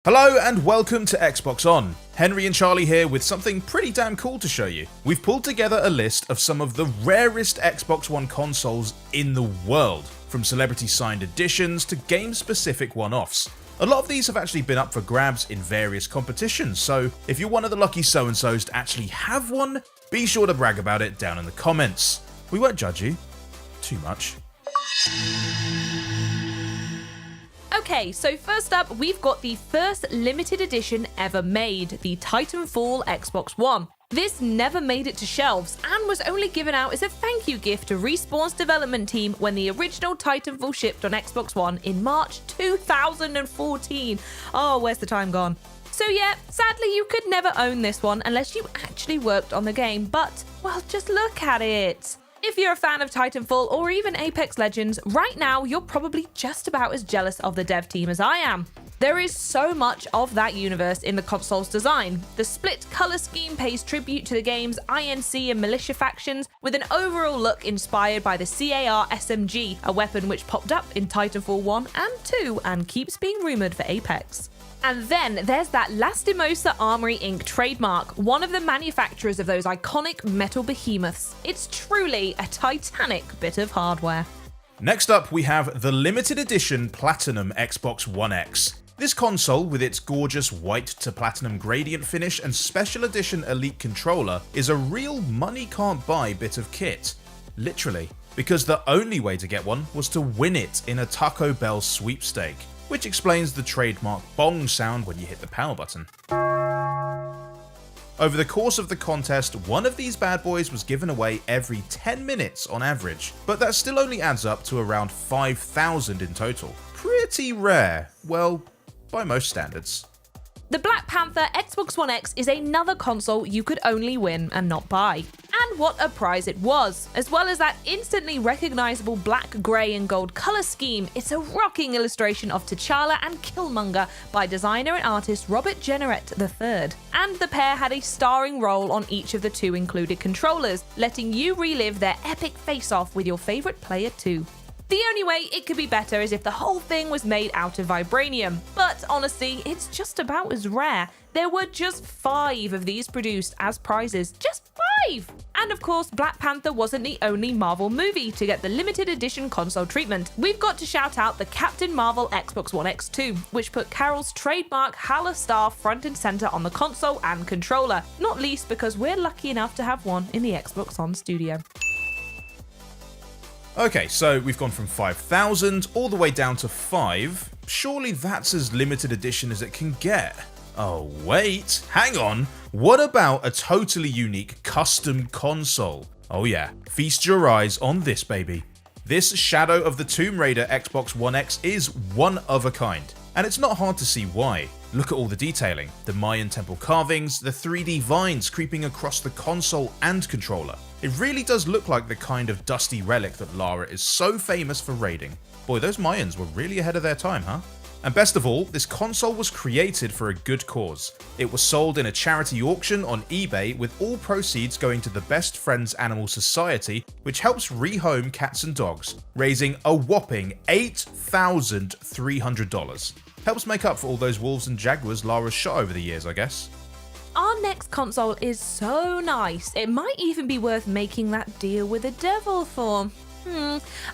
Hello and welcome to Xbox On. Henry and Charlie here with something pretty damn cool to show you. We've pulled together a list of some of the rarest Xbox One consoles in the world, from celebrity signed editions to game-specific one-offs. A lot of these have actually been up for grabs in various competitions, so if you're one of the lucky so-and-sos to actually have one, be sure to brag about it down in the comments. We won't judge you too much. Okay, so first up, we've got the first limited edition ever made, the Titanfall Xbox One. This never made it to shelves and was only given out as a thank you gift to Respawn's development team when the original Titanfall shipped on Xbox One in March 2014. Oh, where's the time gone? So yeah, sadly you could never own this one unless you actually worked on the game, but, well, just look at it. If you're a fan of Titanfall or even Apex Legends, right now you're probably just about as jealous of the dev team as I am. There is so much of that universe in the console's design. The split colour scheme pays tribute to the game's INC and militia factions, with an overall look inspired by the CAR SMG, a weapon which popped up in Titanfall 1 and 2 and keeps being rumoured for Apex. And then there's that Lastimosa Armory Inc. trademark, one of the manufacturers of those iconic metal behemoths. It's truly a titanic bit of hardware. Next up, we have the limited edition Platinum Xbox One X. This console, with its gorgeous white to platinum gradient finish and special edition Elite controller, is a real money can't buy bit of kit. Literally. Because the only way to get one was to win it in a Taco Bell sweepstake, which explains the trademark bong sound when you hit the power button. Over the course of the contest, one of these bad boys was given away every 10 minutes on average, but that still only adds up to around 5,000 in total. Pretty rare, well, by most standards. The Black Panther Xbox One X is another console you could only win and not buy. And what a prize it was! As well as that instantly recognisable black, grey and gold colour scheme, it's a rocking illustration of T'Challa and Killmonger by designer and artist Robert Jenneret III. And the pair had a starring role on each of the two included controllers, letting you relive their epic face-off with your favourite player too. The only way it could be better is if the whole thing was made out of vibranium, but honestly, it's just about as rare. There were just 5 of these produced as prizes, just 5! And of course, Black Panther wasn't the only Marvel movie to get the limited edition console treatment. We've got to shout out the Captain Marvel Xbox One X 2, which put Carol's trademark Halla Star front and center on the console and controller, not least because we're lucky enough to have one in the Xbox On studio. Okay, so we've gone from 5,000 all the way down to 5. Surely that's as limited edition as it can get. Oh wait, hang on. What about a totally unique custom console? Oh yeah, feast your eyes on this baby. This Shadow of the Tomb Raider Xbox One X is one of a kind, and it's not hard to see why. Look at all the detailing, the Mayan temple carvings, the 3D vines creeping across the console and controller. It really does look like the kind of dusty relic that Lara is so famous for raiding. Boy, those Mayans were really ahead of their time, huh? And best of all, this console was created for a good cause. It was sold in a charity auction on eBay, with all proceeds going to the Best Friends Animal Society, which helps rehome cats and dogs, raising a whopping $8,300. Helps make up for all those wolves and jaguars Lara's shot over the years, I guess. Our next console is so nice, it might even be worth making that deal with the devil for.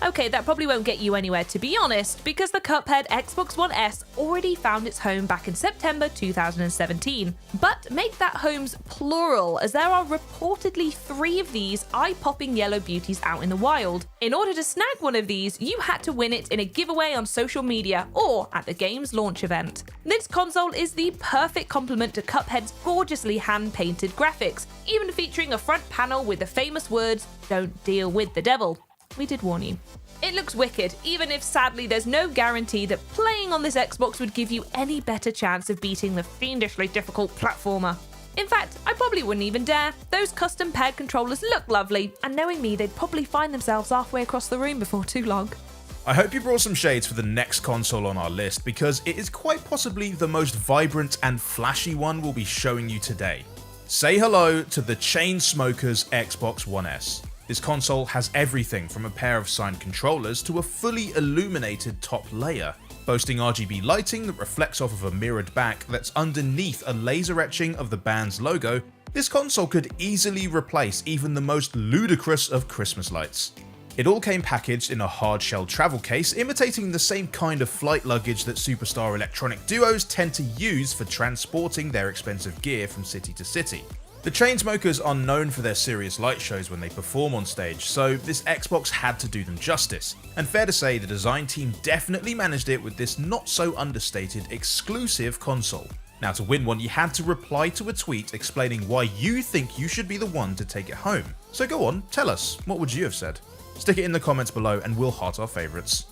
Okay, that probably won't get you anywhere, to be honest, because the Cuphead Xbox One S already found its home back in September 2017. But make that homes plural, as there are reportedly 3 of these eye-popping yellow beauties out in the wild. In order to snag one of these, you had to win it in a giveaway on social media or at the game's launch event. This console is the perfect complement to Cuphead's gorgeously hand-painted graphics, even featuring a front panel with the famous words, "Don't deal with the devil." We did warn you. It looks wicked, even if sadly there's no guarantee that playing on this Xbox would give you any better chance of beating the fiendishly difficult platformer. In fact, I probably wouldn't even dare. Those custom paired controllers look lovely, and knowing me, they'd probably find themselves halfway across the room before too long. I hope you brought some shades for the next console on our list, because it is quite possibly the most vibrant and flashy one we'll be showing you today. Say hello to the Chainsmokers Xbox One S. This console has everything from a pair of signed controllers to a fully illuminated top layer. Boasting RGB lighting that reflects off of a mirrored back that's underneath a laser etching of the band's logo, this console could easily replace even the most ludicrous of Christmas lights. It all came packaged in a hard-shell travel case, imitating the same kind of flight luggage that superstar electronic duos tend to use for transporting their expensive gear from city to city. The Chainsmokers are known for their serious light shows when they perform on stage, so this Xbox had to do them justice. And fair to say, the design team definitely managed it with this not so understated exclusive console. Now, to win one, you had to reply to a tweet explaining why you think you should be the one to take it home. So go on, tell us, what would you have said? Stick it in the comments below and we'll heart our favourites.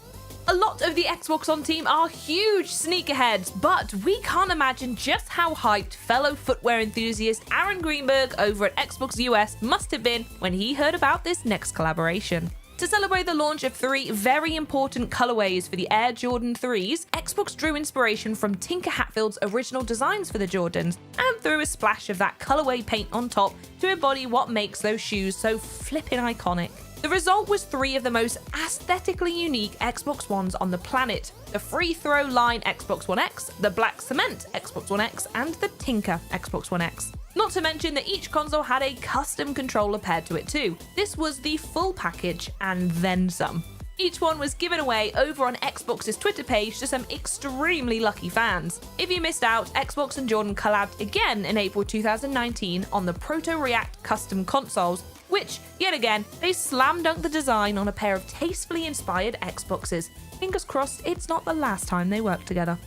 A lot of the Xbox One team are huge sneakerheads, but we can't imagine just how hyped fellow footwear enthusiast Aaron Greenberg over at Xbox US must have been when he heard about this next collaboration. To celebrate the launch of 3 very important colorways for the Air Jordan 3s, Xbox drew inspiration from Tinker Hatfield's original designs for the Jordans and threw a splash of that colorway paint on top to embody what makes those shoes so flippin' iconic. The result was 3 of the most aesthetically unique Xbox Ones on the planet: the free throw line Xbox One X, the black cement Xbox One X, and the Tinker Xbox One X. Not to mention that each console had a custom controller paired to it too. This was the full package and then some. Each one was given away over on Xbox's Twitter page to some extremely lucky fans. If you missed out, Xbox and Jordan collabed again in April 2019 on the Proto React custom consoles, which, yet again, they slam dunked the design on a pair of tastefully inspired Xboxes. Fingers crossed it's not the last time they work together.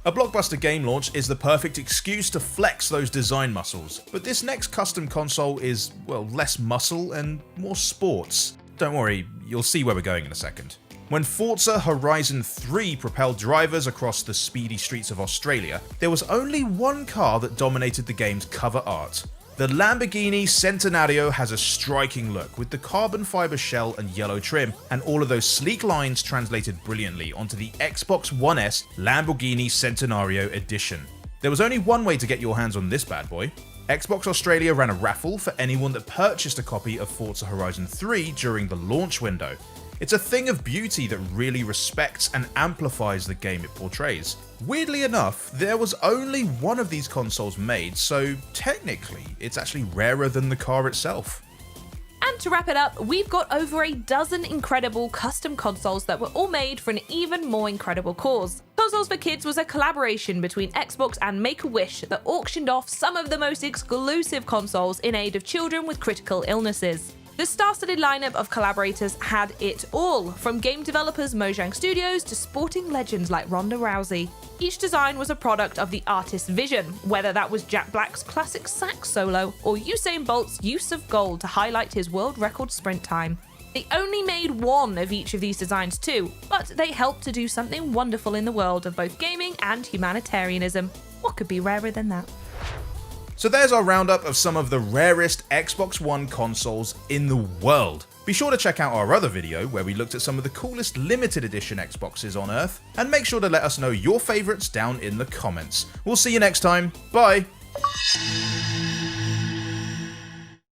A blockbuster game launch is the perfect excuse to flex those design muscles, but this next custom console is, well, less muscle and more sports. Don't worry, you'll see where we're going in a second. When Forza Horizon 3 propelled drivers across the speedy streets of Australia, there was only one car that dominated the game's cover art. The Lamborghini Centenario has a striking look, with the carbon fiber shell and yellow trim, and all of those sleek lines translated brilliantly onto the Xbox One S Lamborghini Centenario Edition. There was only one way to get your hands on this bad boy. Xbox Australia ran a raffle for anyone that purchased a copy of Forza Horizon 3 during the launch window. It's a thing of beauty that really respects and amplifies the game it portrays. Weirdly enough, there was only one of these consoles made, so technically it's actually rarer than the car itself. And to wrap it up, we've got over a dozen incredible custom consoles that were all made for an even more incredible cause. Consoles for Kids was a collaboration between Xbox and Make-A-Wish that auctioned off some of the most exclusive consoles in aid of children with critical illnesses. The star-studded lineup of collaborators had it all, from game developers Mojang Studios to sporting legends like Ronda Rousey. Each design was a product of the artist's vision, whether that was Jack Black's classic sax solo or Usain Bolt's use of gold to highlight his world record sprint time. They only made one of each of these designs too, but they helped to do something wonderful in the world of both gaming and humanitarianism. What could be rarer than that? So there's our roundup of some of the rarest Xbox One consoles in the world. Be sure to check out our other video where we looked at some of the coolest limited edition Xboxes on Earth, and make sure to let us know your favourites down in the comments. We'll see you next time, bye!